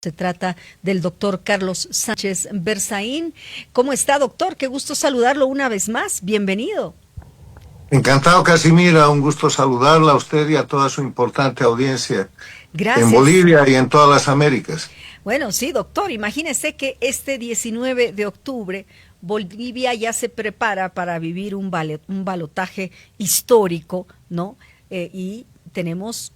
Se trata del doctor Carlos Sánchez Berzaín. ¿Cómo está, doctor? Qué gusto saludarlo una vez más. Bienvenido. Encantado, Casimira. Un gusto saludarla a usted y a toda su importante audiencia en Gracias. Bolivia y en todas las Américas. Bueno, sí, doctor, imagínese que este 19 de octubre Bolivia ya se prepara para vivir un balotaje histórico, ¿no? Y tenemos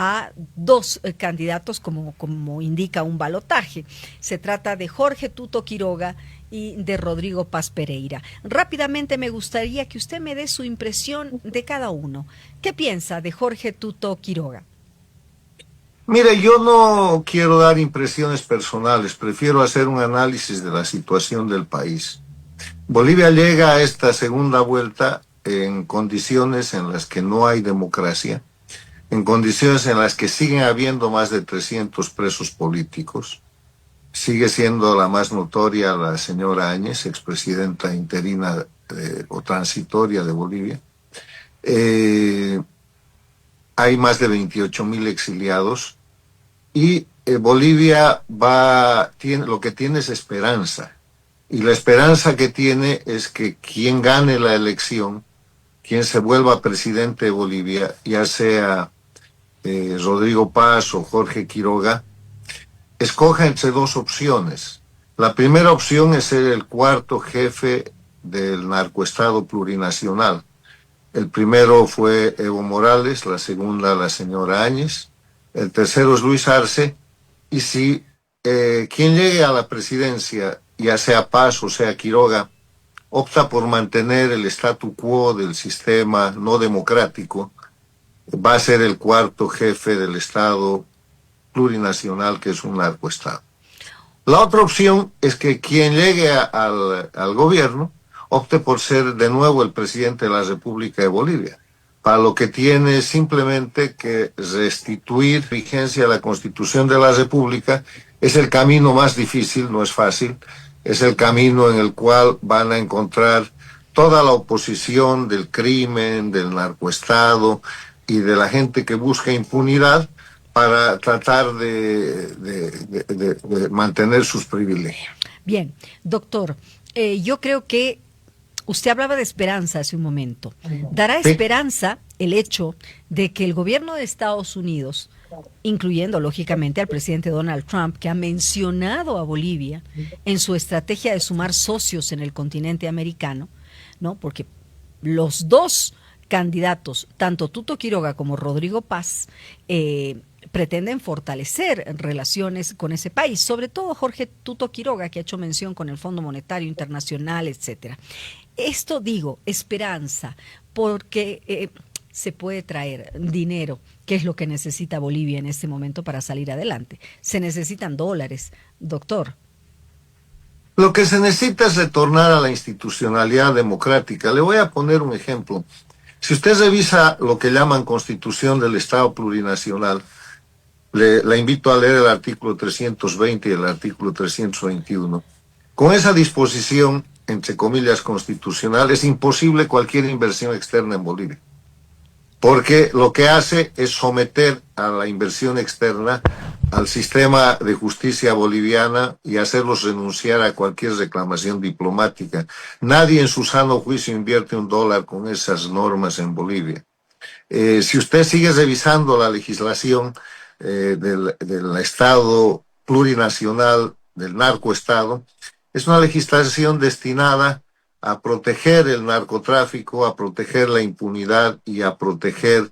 a dos candidatos como indica un balotaje. Se trata de Jorge Tuto Quiroga y de Rodrigo Paz Pereira. Rápidamente me gustaría que usted me dé su impresión de cada uno. ¿Qué piensa de Jorge Tuto Quiroga? Mire, yo no quiero dar impresiones personales, prefiero hacer un análisis de la situación del país. Bolivia llega a esta segunda vuelta en condiciones en las que no hay democracia, en condiciones en las que siguen habiendo más de 300 presos políticos. Sigue siendo la más notoria la señora Áñez, expresidenta interina o transitoria de Bolivia. Eh, Hay más de 28.000 exiliados y Bolivia lo que tiene es esperanza. Y la esperanza que tiene es que quien gane la elección, quien se vuelva presidente de Bolivia, ya sea Rodrigo Paz o Jorge Quiroga, escoja entre dos opciones. La primera opción es ser el cuarto jefe del narcoestado plurinacional. El primero fue Evo Morales, la segunda la señora Áñez, el tercero es Luis Arce, y si quien llegue a la presidencia, ya sea Paz o sea Quiroga, opta por mantener el statu quo del sistema no democrático, va a ser el cuarto jefe del Estado plurinacional, que es un narcoestado. La otra opción es que quien llegue al gobierno opte por ser de nuevo el presidente de la República de Bolivia, para lo que tiene simplemente que restituir vigencia a la Constitución de la República. Es el camino más difícil, no es fácil, es el camino en el cual van a encontrar toda la oposición del crimen, del narcoestado y de la gente que busca impunidad para tratar de mantener sus privilegios. Bien, doctor, yo creo que usted hablaba de esperanza hace un momento. ¿Dará Sí. esperanza el hecho de que el gobierno de Estados Unidos, incluyendo lógicamente al presidente Donald Trump, que ha mencionado a Bolivia en su estrategia de sumar socios en el continente americano, ¿no? Porque los dos candidatos, tanto Tuto Quiroga como Rodrigo Paz, pretenden fortalecer relaciones con ese país, sobre todo Jorge Tuto Quiroga, que ha hecho mención con el Fondo Monetario Internacional, etcétera. Esto digo, esperanza, porque se puede traer dinero, que es lo que necesita Bolivia en este momento para salir adelante. Se necesitan dólares, doctor. Lo que se necesita es retornar a la institucionalidad democrática. Le voy a poner un ejemplo. Si usted revisa lo que llaman Constitución del Estado Plurinacional, la invito a leer el artículo 320 y el artículo 321. Con esa disposición, entre comillas, constitucional, es imposible cualquier inversión externa en Bolivia, porque lo que hace es someter a la inversión externa al sistema de justicia boliviana y hacerlos renunciar a cualquier reclamación diplomática. Nadie en su sano juicio invierte $1 con esas normas en Bolivia. Si usted sigue revisando la legislación del Estado plurinacional, del narcoestado, es una legislación destinada a proteger el narcotráfico, a proteger la impunidad y a proteger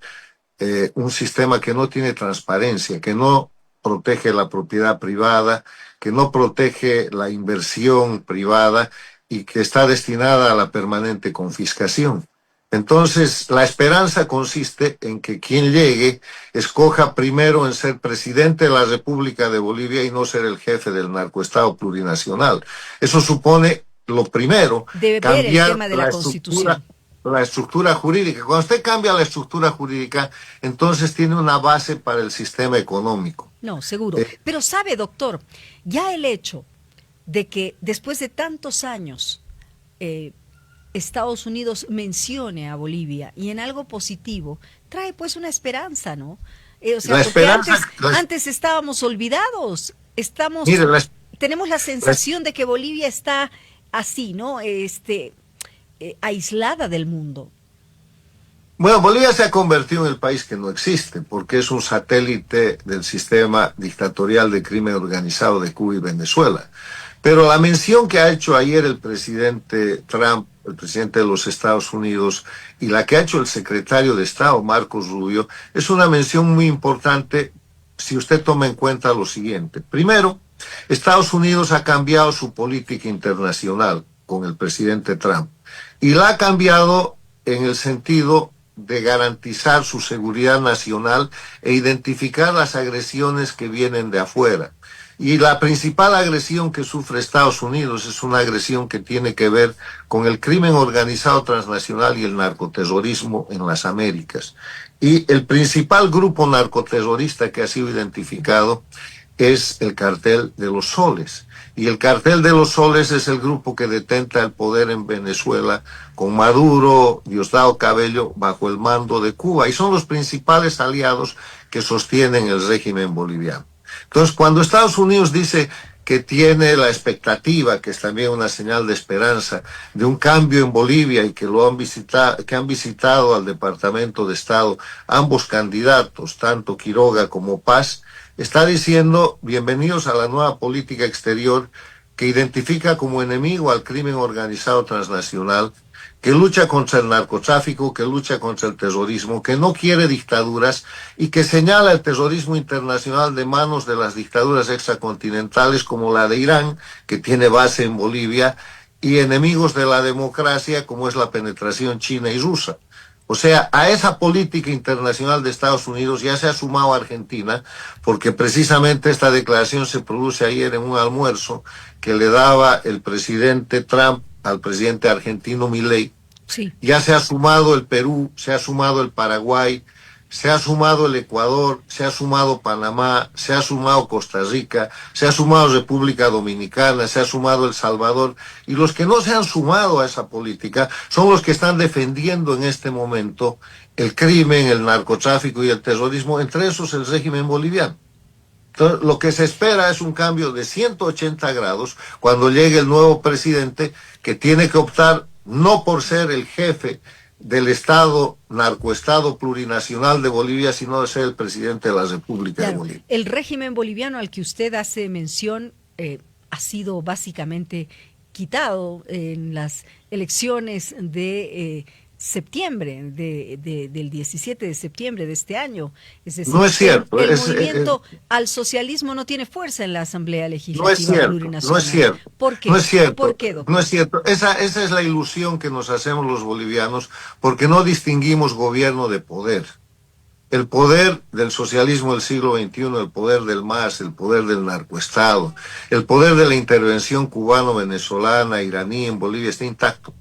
un sistema que no tiene transparencia, que no protege la propiedad privada, que no protege la inversión privada y que está destinada a la permanente confiscación. Entonces, la esperanza consiste en que quien llegue escoja primero en ser presidente de la República de Bolivia y no ser el jefe del narcoestado plurinacional. Eso supone, lo primero, Debe ver el cambiar tema de la Constitución. la estructura jurídica. Cuando usted cambia la estructura jurídica, entonces tiene una base para el sistema económico. No, seguro. Pero sabe, doctor, ya el hecho de que después de tantos años Estados Unidos mencione a Bolivia y en algo positivo, trae pues una esperanza, ¿no? O sea, La porque esperanza, antes estábamos olvidados, mire, tenemos la sensación de que Bolivia está así, ¿no? Aislada del mundo. bueno, Bolivia se ha convertido en el país que no existe, porque es un satélite del sistema dictatorial de crimen organizado de Cuba y Venezuela. Pero la mención que ha hecho ayer el presidente Trump, el presidente de los Estados Unidos, y la que ha hecho el secretario de Estado, Marcos Rubio, es una mención muy importante si usted toma en cuenta lo siguiente. Primero, Estados Unidos ha cambiado su política internacional con el presidente Trump, y la ha cambiado en el sentido de garantizar su seguridad nacional e identificar las agresiones que vienen de afuera. Y la principal agresión que sufre Estados Unidos es una agresión que tiene que ver con el crimen organizado transnacional y el narcoterrorismo en las Américas. Y el principal grupo narcoterrorista que ha sido identificado es el cartel de los Soles. Y el cartel de los Soles es el grupo que detenta el poder en Venezuela con Maduro, Diosdado Cabello, bajo el mando de Cuba. Y son los principales aliados que sostienen el régimen boliviano. Entonces, cuando Estados Unidos dice que tiene la expectativa, que es también una señal de esperanza, de un cambio en Bolivia y que han visitado al Departamento de Estado ambos candidatos, tanto Quiroga como Paz, está diciendo bienvenidos a la nueva política exterior que identifica como enemigo al crimen organizado transnacional, que lucha contra el narcotráfico, que lucha contra el terrorismo, que no quiere dictaduras y que señala el terrorismo internacional de manos de las dictaduras extracontinentales como la de Irán, que tiene base en Bolivia, y enemigos de la democracia como es la penetración china y rusa. O sea, a esa política internacional de Estados Unidos ya se ha sumado Argentina, porque precisamente esta declaración se produce ayer en un almuerzo que le daba el presidente Trump al presidente argentino Milei. Sí. Ya se ha sumado el Perú, se ha sumado el Paraguay, se ha sumado el Ecuador, se ha sumado Panamá, se ha sumado Costa Rica, se ha sumado República Dominicana, se ha sumado El Salvador, y los que no se han sumado a esa política son los que están defendiendo en este momento el crimen, el narcotráfico y el terrorismo, entre esos el régimen boliviano. Entonces, lo que se espera es un cambio de 180 grados cuando llegue el nuevo presidente, que tiene que optar no por ser el jefe del Estado, narcoestado plurinacional de Bolivia, sino de ser el presidente de la República de Bolivia. El régimen boliviano al que usted hace mención ha sido básicamente quitado en las elecciones de septiembre, del 17 de septiembre de este año. Es decir, no es cierto. El movimiento al socialismo no tiene fuerza en la Asamblea Legislativa Plurinacional. No es cierto. ¿Por qué? No es cierto. ¿Por qué, doctor? No es cierto. Esa es la ilusión que nos hacemos los bolivianos, porque no distinguimos gobierno de poder. El poder del socialismo del siglo XXI, el poder del MAS, el poder del narcoestado, el poder de la intervención cubano-venezolana, iraní en Bolivia está intacto.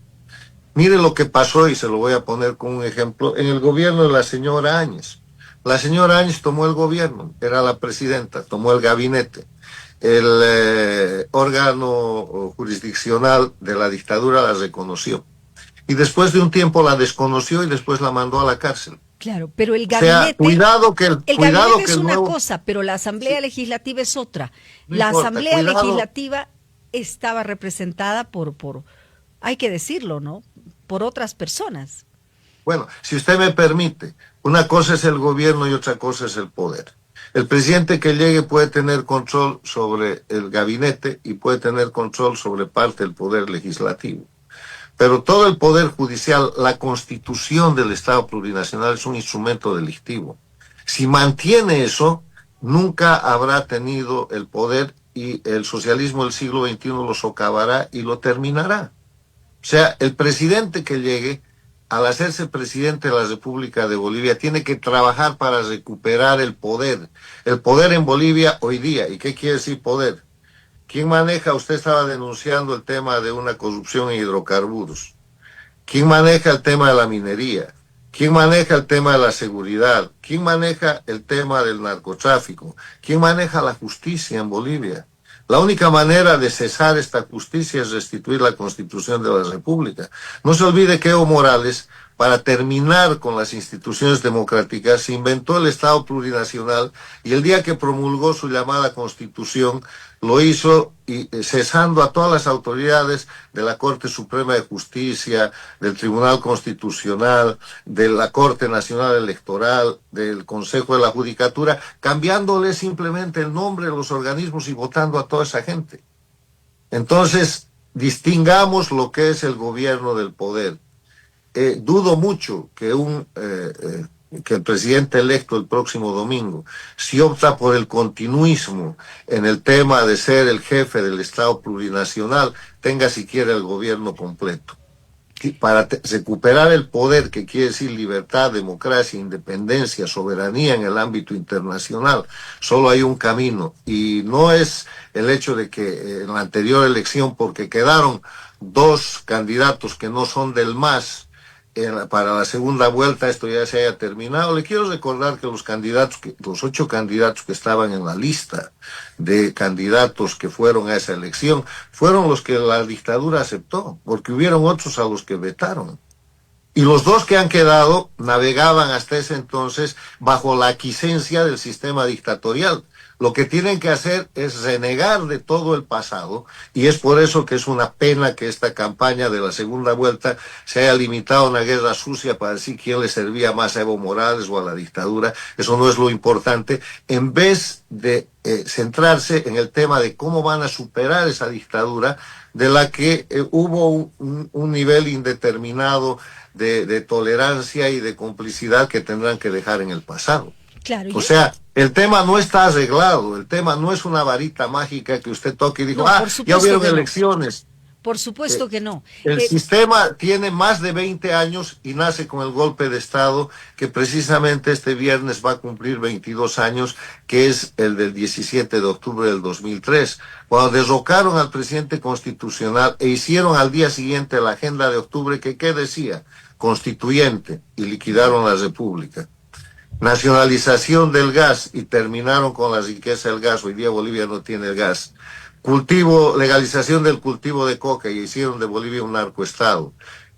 Mire lo que pasó, y se lo voy a poner con un ejemplo, en el gobierno de la señora Áñez. La señora Áñez tomó el gobierno, era la presidenta, tomó el gabinete. El órgano jurisdiccional de la dictadura la reconoció. Y después de un tiempo la desconoció y después la mandó a la cárcel. Claro, pero el gabinete, o sea, cuidado que el gabinete es una nuevo... cosa, pero la Asamblea Legislativa es otra. No la importa, Asamblea cuidado. Legislativa estaba representada por, hay que decirlo, ¿no? Por otras personas. Bueno, si usted me permite, una cosa es el gobierno y otra cosa es el poder. El presidente que llegue puede tener control sobre el gabinete y puede tener control sobre parte del poder legislativo. Pero todo el poder judicial, la constitución del Estado plurinacional es un instrumento delictivo. Si mantiene eso, nunca habrá tenido el poder, y el socialismo del siglo XXI lo socavará y lo terminará. O sea, el presidente que llegue, al hacerse presidente de la República de Bolivia, tiene que trabajar para recuperar el poder. El poder en Bolivia hoy día. ¿Y qué quiere decir poder? ¿Quién maneja? Usted estaba denunciando el tema de una corrupción en hidrocarburos. ¿Quién maneja el tema de la minería? ¿Quién maneja el tema de la seguridad? ¿Quién maneja el tema del narcotráfico? ¿Quién maneja la justicia en Bolivia? La única manera de cesar esta justicia es restituir la Constitución de la República. No se olvide que Evo Morales para terminar con las instituciones democráticas, se inventó el Estado plurinacional y el día que promulgó su llamada Constitución, lo hizo cesando a todas las autoridades de la Corte Suprema de Justicia, del Tribunal Constitucional, de la Corte Nacional Electoral, del Consejo de la Judicatura, cambiándole simplemente el nombre de los organismos y votando a toda esa gente. Entonces, distingamos lo que es el gobierno del poder. Dudo mucho que que el presidente electo el próximo domingo, si opta por el continuismo en el tema de ser el jefe del Estado plurinacional, tenga siquiera el gobierno completo. Para recuperar el poder, que quiere decir libertad, democracia, independencia, soberanía en el ámbito internacional, solo hay un camino, y no es el hecho de que en la anterior elección, porque quedaron dos candidatos que no son del MAS, para la segunda vuelta esto ya se haya terminado. Le quiero recordar que los 8 candidatos que estaban en la lista de candidatos que fueron a esa elección, fueron los que la dictadura aceptó, porque hubieron otros a los que vetaron. Y los 2 que han quedado navegaban hasta ese entonces bajo la aquiescencia del sistema dictatorial. Lo que tienen que hacer es renegar de todo el pasado, y es por eso que es una pena que esta campaña de la segunda vuelta se haya limitado a una guerra sucia para decir quién le servía más a Evo Morales o a la dictadura. Eso no es lo importante, en vez de centrarse en el tema de cómo van a superar esa dictadura de la que hubo un nivel indeterminado de tolerancia y de complicidad que tendrán que dejar en el pasado. Claro, o sea, el tema no está arreglado, el tema no es una varita mágica que usted toque y dijo, ya hubieron elecciones. Por supuesto que no. El sistema tiene más de 20 años y nace con el golpe de Estado, que precisamente este viernes va a cumplir 22 años, que es el del 17 de octubre del 2003, cuando derrocaron al presidente constitucional e hicieron al día siguiente la agenda de octubre, que ¿qué decía? Constituyente, y liquidaron la república. Nacionalización del gas y terminaron con la riqueza del gas. Hoy día Bolivia no tiene gas. Legalización del cultivo de coca y hicieron de Bolivia un narcoestado.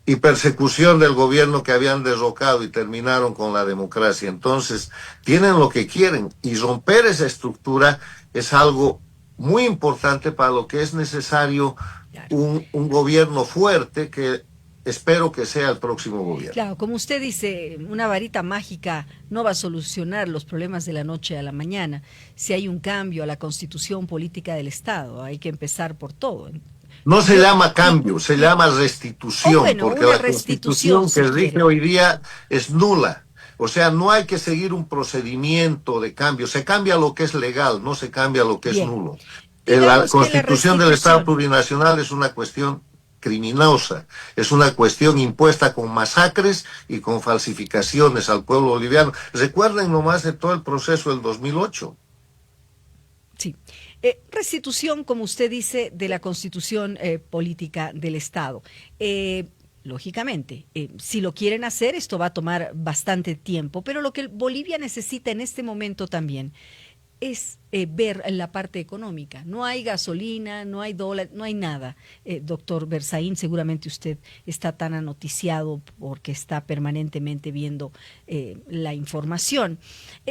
Y persecución del gobierno que habían derrocado y terminaron con la democracia. Entonces, tienen lo que quieren, y romper esa estructura es algo muy importante para lo que es necesario un gobierno fuerte, que espero que sea el próximo gobierno. Claro, como usted dice, una varita mágica no va a solucionar los problemas de la noche a la mañana. Si hay un cambio a la constitución política del Estado, hay que empezar por todo. No se llama cambio, se llama restitución, porque la constitución que rige hoy día es nula. O sea, no hay que seguir un procedimiento de cambio. Se cambia lo que es legal, no se cambia lo que es nulo. La constitución del Estado plurinacional es una cuestión criminosa, es una cuestión impuesta con masacres y con falsificaciones al pueblo boliviano. Recuerden nomás de todo el proceso del 2008. Sí. Restitución, como usted dice, de la constitución política del Estado. Lógicamente, si lo quieren hacer, esto va a tomar bastante tiempo, pero lo que Bolivia necesita en este momento también es ver la parte económica. No hay gasolina, no hay dólar, no hay nada. Doctor Berzaín, seguramente usted está tan anoticiado porque está permanentemente viendo la información.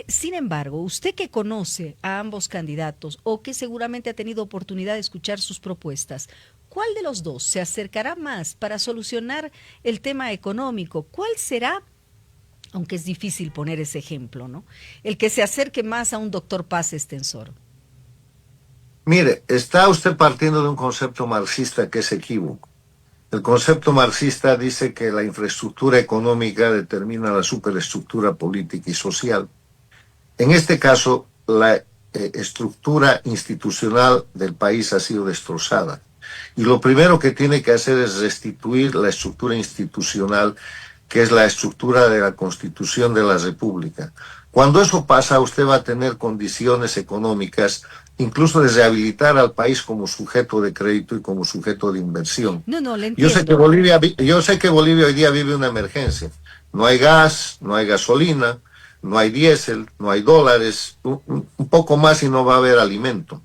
Sin embargo, usted que conoce a ambos candidatos o que seguramente ha tenido oportunidad de escuchar sus propuestas, ¿cuál de los dos se acercará más para solucionar el tema económico? ¿Cuál será, aunque es difícil poner ese ejemplo, ¿no?, el que se acerque más a un doctor Paz Estenssoro? Mire, está usted partiendo de un concepto marxista que es equívoco. El concepto marxista dice que la infraestructura económica determina la superestructura política y social. En este caso, la estructura institucional del país ha sido destrozada. Y lo primero que tiene que hacer es restituir la estructura institucional, que es la estructura de la Constitución de la República. Cuando eso pasa, usted va a tener condiciones económicas, incluso de rehabilitar al país como sujeto de crédito y como sujeto de inversión. No, le entiendo. Yo sé que Bolivia hoy día vive una emergencia. No hay gas, no hay gasolina, no hay diésel, no hay dólares, un poco más y no va a haber alimento.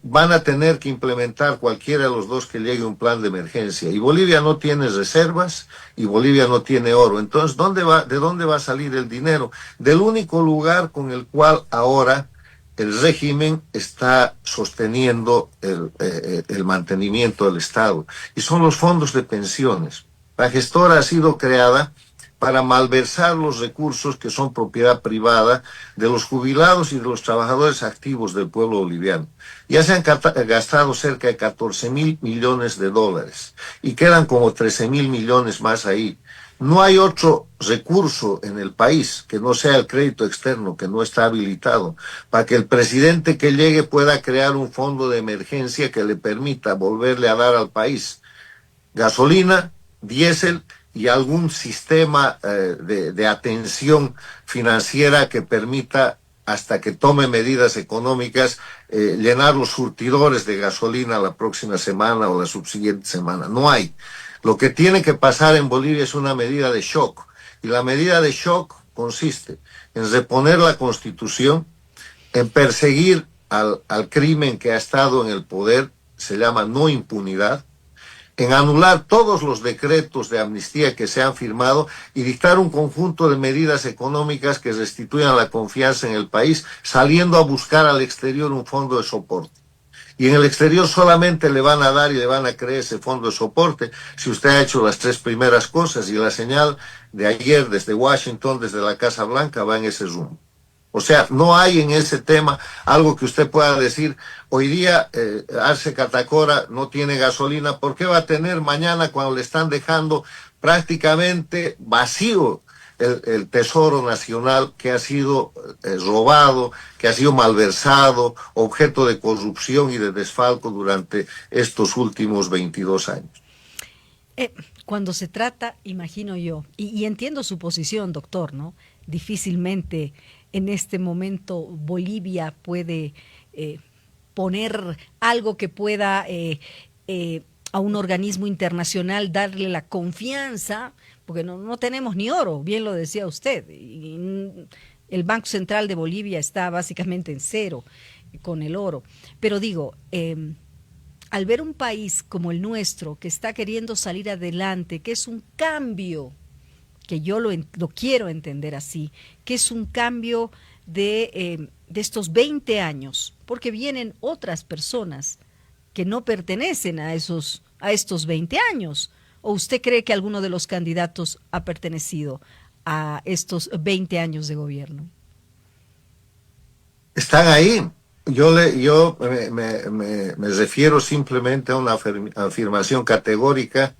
van a tener que implementar cualquiera de los dos que llegue un plan de emergencia. Y Bolivia no tiene reservas y Bolivia no tiene oro. Entonces, ¿de dónde va a salir el dinero? Del único lugar con el cual ahora el régimen está sosteniendo el mantenimiento del Estado. Y son los fondos de pensiones. La gestora ha sido creada para malversar los recursos que son propiedad privada de los jubilados y de los trabajadores activos del pueblo boliviano. Ya se han gastado cerca de 14.000 millones de dólares y quedan como 13.000 millones más ahí. No hay otro recurso en el país que no sea el crédito externo, que no está habilitado, para que el presidente que llegue pueda crear un fondo de emergencia que le permita volverle a dar al país gasolina, diésel y algún sistema de atención financiera que permita, hasta que tome medidas económicas, llenar los surtidores de gasolina la próxima semana o la subsiguiente semana. No hay. Lo que tiene que pasar en Bolivia es una medida de shock. Y la medida de shock consiste en reponer la Constitución, en perseguir al crimen que ha estado en el poder, se llama no impunidad, en anular todos los decretos de amnistía que se han firmado y dictar un conjunto de medidas económicas que restituyan la confianza en el país, saliendo a buscar al exterior un fondo de soporte. Y en el exterior solamente le van a dar y le van a creer ese fondo de soporte si usted ha hecho las tres primeras cosas, y la señal de ayer desde Washington, desde la Casa Blanca, va en ese rumbo. O sea, no hay en ese tema algo que usted pueda decir, hoy día Arce Catacora no tiene gasolina, ¿por qué va a tener mañana cuando le están dejando prácticamente vacío el tesoro nacional que ha sido robado, que ha sido malversado, objeto de corrupción y de desfalco durante estos últimos 22 años? Cuando se trata, imagino yo, y entiendo su posición, doctor, ¿no? Difícilmente en este momento Bolivia puede poner algo que pueda a un organismo internacional darle la confianza, porque no tenemos ni oro, bien lo decía usted. Y el Banco Central de Bolivia está básicamente en cero con el oro. Pero digo, al ver un país como el nuestro que está queriendo salir adelante, que es un cambio, que yo lo quiero entender así, que es un cambio de estos 20 años, porque vienen otras personas que no pertenecen a estos 20 años. ¿O usted cree que alguno de los candidatos ha pertenecido a estos 20 años de gobierno? Están ahí. Yo me refiero simplemente a una afirmación categórica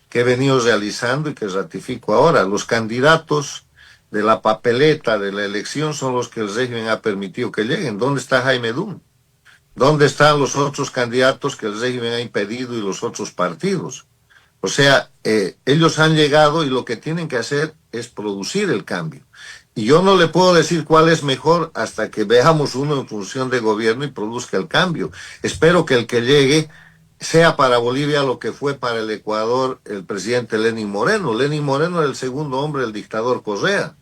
que he venido realizando y que ratifico ahora. Los candidatos de la papeleta de la elección son los que el régimen ha permitido que lleguen. ¿Dónde está Jaime Dum? ¿Dónde están los otros candidatos que el régimen ha impedido y los otros partidos? O sea, ellos han llegado y lo que tienen que hacer es producir el cambio. Y yo no le puedo decir cuál es mejor hasta que veamos uno en función de gobierno y produzca el cambio. Espero que el que llegue sea para Bolivia lo que fue para el Ecuador el presidente Lenín Moreno. Lenín Moreno era el segundo hombre del dictador Correa.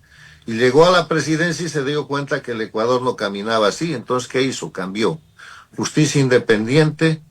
Y llegó a la presidencia y se dio cuenta que el Ecuador no caminaba así. Entonces, ¿qué hizo? Cambió. Justicia independiente,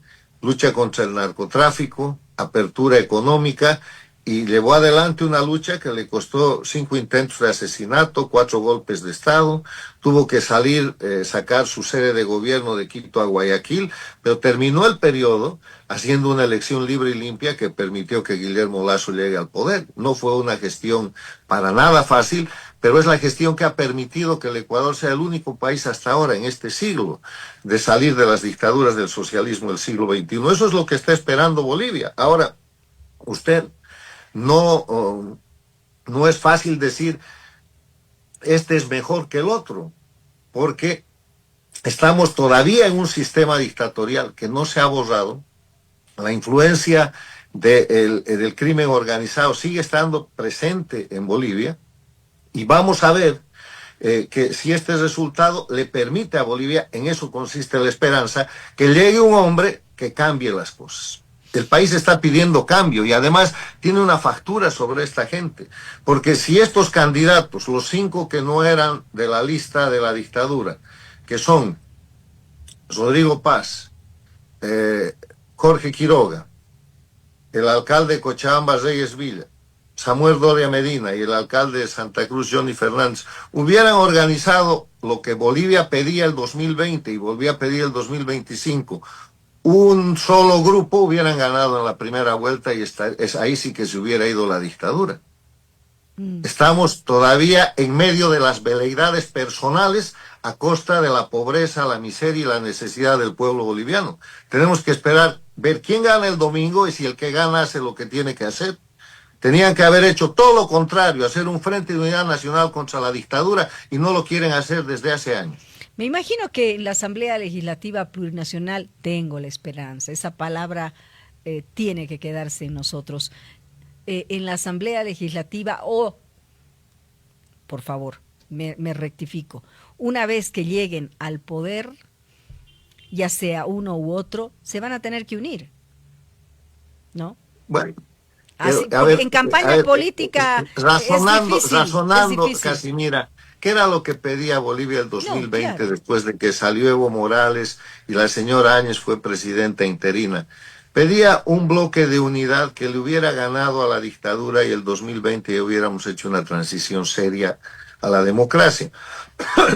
lucha contra el narcotráfico, apertura económica, y llevó adelante una lucha que le costó 5 intentos de asesinato, 4 golpes de Estado, tuvo que sacar su sede de gobierno de Quito a Guayaquil, pero terminó el periodo haciendo una elección libre y limpia que permitió que Guillermo Lasso llegue al poder. No fue una gestión para nada fácil, pero es la gestión que ha permitido que el Ecuador sea el único país hasta ahora, en este siglo, de salir de las dictaduras del socialismo del siglo XXI. Eso es lo que está esperando Bolivia. Ahora, usted no es fácil decir este es mejor que el otro, porque estamos todavía en un sistema dictatorial que no se ha borrado. La influencia del crimen organizado sigue estando presente en Bolivia, y vamos a ver que si este resultado le permite a Bolivia, en eso consiste la esperanza, que llegue un hombre que cambie las cosas. El país está pidiendo cambio y además tiene una factura sobre esta gente, porque si estos candidatos, los 5 que no eran de la lista de la dictadura, que son Rodrigo Paz, eh, Jorge Quiroga, el alcalde de Cochabamba, Reyes Villa, Samuel Doria Medina y el alcalde de Santa Cruz, Johnny Fernández, hubieran organizado lo que Bolivia pedía el 2020 y volvía a pedir el 2025, un solo grupo, hubieran ganado en la primera vuelta y ahí sí que se hubiera ido la dictadura. Estamos todavía en medio de las veleidades personales a costa de la pobreza, la miseria y la necesidad del pueblo boliviano. Tenemos que esperar, ver quién gana el domingo y si el que gana hace lo que tiene que hacer. Tenían que haber hecho todo lo contrario, hacer un frente de unidad nacional contra la dictadura y no lo quieren hacer desde hace años. Me imagino que en la Asamblea Legislativa Plurinacional tengo la esperanza. Esa palabra tiene que quedarse en nosotros. En la Asamblea Legislativa por favor, me rectifico, una vez que lleguen al poder, ya sea uno u otro, se van a tener que unir, ¿no? Bueno, así, ver, en campaña política razonando, es difícil. Casimira, ¿qué era lo que pedía Bolivia el 2020 no, claro. después de que salió Evo Morales y la señora Áñez fue presidenta interina? Pedía un bloque de unidad que le hubiera ganado a la dictadura y el 2020 ya hubiéramos hecho una transición seria a la democracia.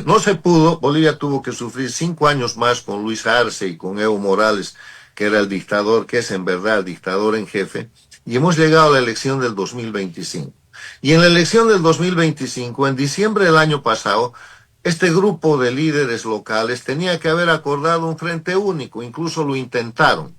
No se pudo, Bolivia tuvo que sufrir 5 años más con Luis Arce y con Evo Morales, que era el dictador, que es en verdad el dictador en jefe, y hemos llegado a la elección del 2025. Y en la elección del 2025, en diciembre del año pasado, este grupo de líderes locales tenía que haber acordado un frente único, incluso lo intentaron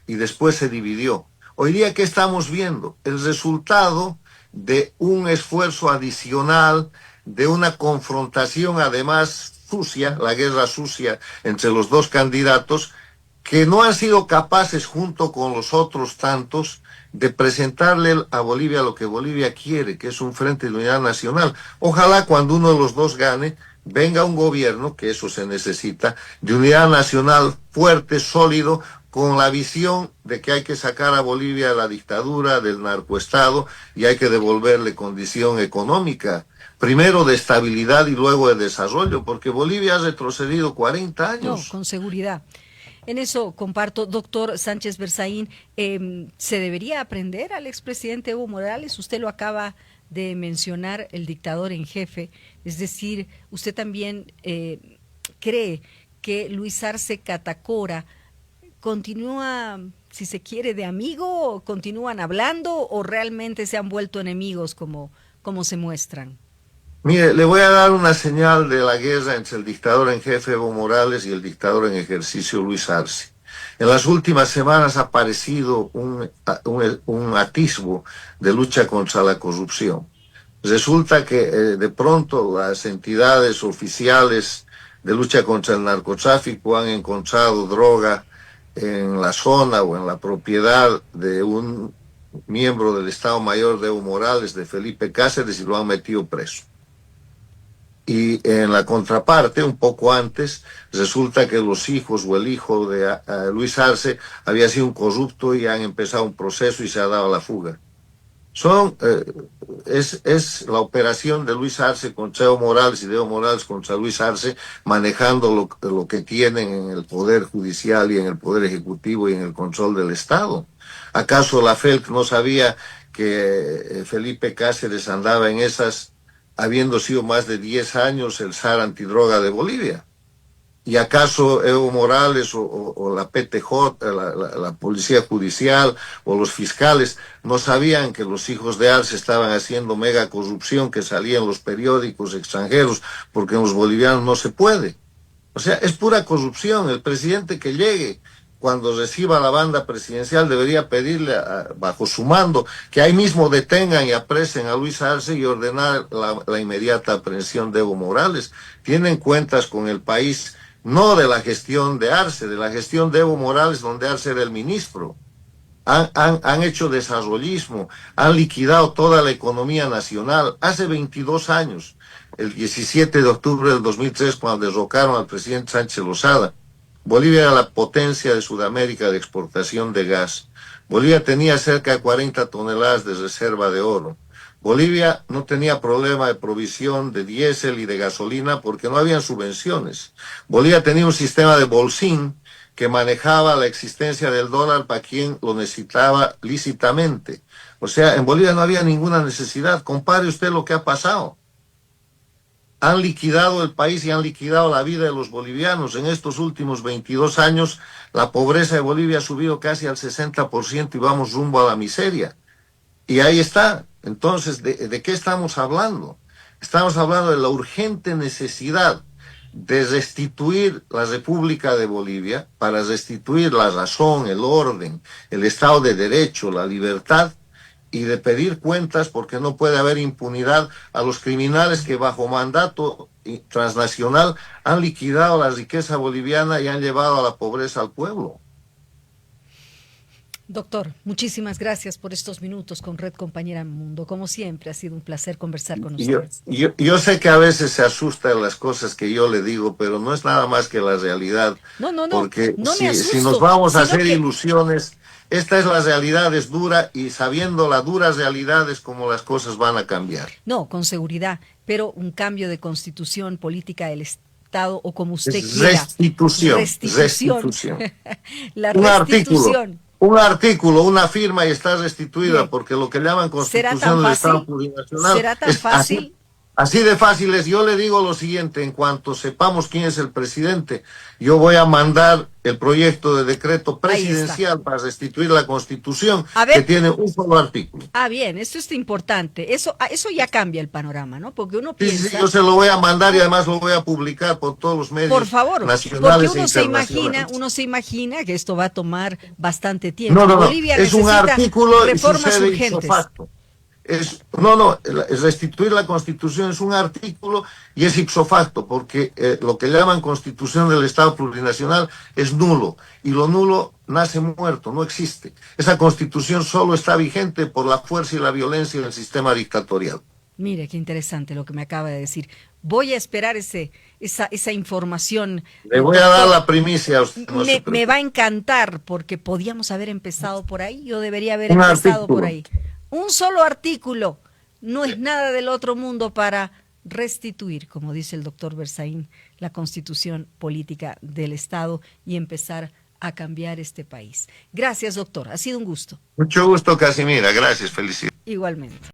y después se dividió. Hoy día, ¿qué estamos viendo? El resultado de un esfuerzo adicional, de una confrontación además sucia, la guerra sucia entre los dos candidatos, que no han sido capaces, junto con los otros tantos, de presentarle a Bolivia lo que Bolivia quiere, que es un frente de unidad nacional. Ojalá cuando uno de los dos gane, venga un gobierno, que eso se necesita, de unidad nacional fuerte, sólido, con la visión de que hay que sacar a Bolivia de la dictadura, del narcoestado, y hay que devolverle condición económica, primero de estabilidad y luego de desarrollo, porque Bolivia ha retrocedido 40 años. No, con seguridad. En eso comparto, doctor Sánchez Berzaín, ¿se debería aprender al expresidente Evo Morales? Usted lo acaba de mencionar, el dictador en jefe, es decir, usted también cree que Luis Arce Catacora continúa, si se quiere, de amigo, o continúan hablando, o realmente se han vuelto enemigos como se muestran. Mire, le voy a dar una señal de la guerra entre el dictador en jefe Evo Morales y el dictador en ejercicio Luis Arce. En las últimas semanas ha aparecido un atisbo de lucha contra la corrupción. Resulta que de pronto las entidades oficiales de lucha contra el narcotráfico han encontrado droga en la zona o en la propiedad de un miembro del Estado Mayor de Evo Morales, de Felipe Cáceres, y lo han metido preso. Y en la contraparte, un poco antes, resulta que los hijos o el hijo de Luis Arce había sido un corrupto y han empezado un proceso y se ha dado la fuga. Es la operación de Luis Arce contra Evo Morales y de Evo Morales contra Luis Arce, manejando lo que tienen en el Poder Judicial y en el Poder Ejecutivo y en el control del Estado. ¿Acaso la FELC no sabía que Felipe Cáceres andaba en esas, habiendo sido más de 10 años el zar antidroga de Bolivia? ¿Y acaso Evo Morales o la PTJ, la Policía Judicial o los fiscales no sabían que los hijos de Arce estaban haciendo mega corrupción que salía en los periódicos extranjeros, porque en los bolivianos no se puede? O sea, es pura corrupción. El presidente que llegue, cuando reciba la banda presidencial, debería pedirle, bajo su mando, que ahí mismo detengan y apresen a Luis Arce y ordenar la inmediata aprehensión de Evo Morales. Tienen cuentas con el país, no de la gestión de Arce, de la gestión de Evo Morales, donde Arce era el ministro. Han hecho desarrollismo, han liquidado toda la economía nacional. Hace 22 años, el 17 de octubre del 2003, cuando derrocaron al presidente Sánchez Lozada, Bolivia era la potencia de Sudamérica de exportación de gas. Bolivia tenía cerca de 40 toneladas de reserva de oro. Bolivia no tenía problema de provisión de diésel y de gasolina porque no habían subvenciones. Bolivia tenía un sistema de bolsín que manejaba la existencia del dólar para quien lo necesitaba lícitamente. O sea, en Bolivia no había ninguna necesidad. Compare usted lo que ha pasado. Han liquidado el país y han liquidado la vida de los bolivianos. En estos últimos 22 años, la pobreza de Bolivia ha subido casi al 60% y vamos rumbo a la miseria. Y ahí está. Entonces, ¿de qué estamos hablando? Estamos hablando de la urgente necesidad de restituir la República de Bolivia, para restituir la razón, el orden, el Estado de Derecho, la libertad, y de pedir cuentas porque no puede haber impunidad a los criminales que bajo mandato transnacional han liquidado la riqueza boliviana y han llevado a la pobreza al pueblo. Doctor, muchísimas gracias por estos minutos con Red Compañera Mundo. Como siempre, ha sido un placer conversar con ustedes. Yo sé que a veces se asusta de las cosas que yo le digo, pero no es nada más que la realidad. No, Porque no me asusto, si nos vamos a hacer que... ilusiones, esta es la realidad, es dura, y sabiendo la dura realidad es como las cosas van a cambiar. No, con seguridad, pero un cambio de constitución política del Estado, o como usted quiera. Restitución. La restitución. Un artículo, una firma y está restituida. Bien. Porque lo que llaman Constitución del Estado Plurinacional ¿será tan fácil? Así de fácil es. Yo le digo lo siguiente: en cuanto sepamos quién es el presidente, yo voy a mandar el proyecto de decreto presidencial para restituir la Constitución, que tiene un solo artículo. Bien, eso es importante. Eso ya cambia el panorama, ¿no? Porque uno piensa... Sí, yo se lo voy a mandar y además lo voy a publicar por todos los medios, por favor, nacionales porque uno se imagina que esto va a tomar bastante tiempo. No, Bolivia es un artículo reformas urgentes. Restituir la Constitución es un artículo y es ipso facto, porque lo que llaman Constitución del Estado Plurinacional es nulo, y lo nulo nace muerto, no existe. Esa Constitución solo está vigente por la fuerza y la violencia del sistema dictatorial. Mire, qué interesante lo que me acaba de decir. Voy a esperar esa información. Le voy a dar la primicia a usted. Me va a encantar, porque podíamos haber empezado por ahí. Yo debería haber empezado por ahí. Un solo artículo no es nada del otro mundo para restituir, como dice el doctor Berzaín, la constitución política del Estado y empezar a cambiar este país. Gracias, doctor. Ha sido un gusto. Mucho gusto, Casimira. Gracias. Felicidades. Igualmente.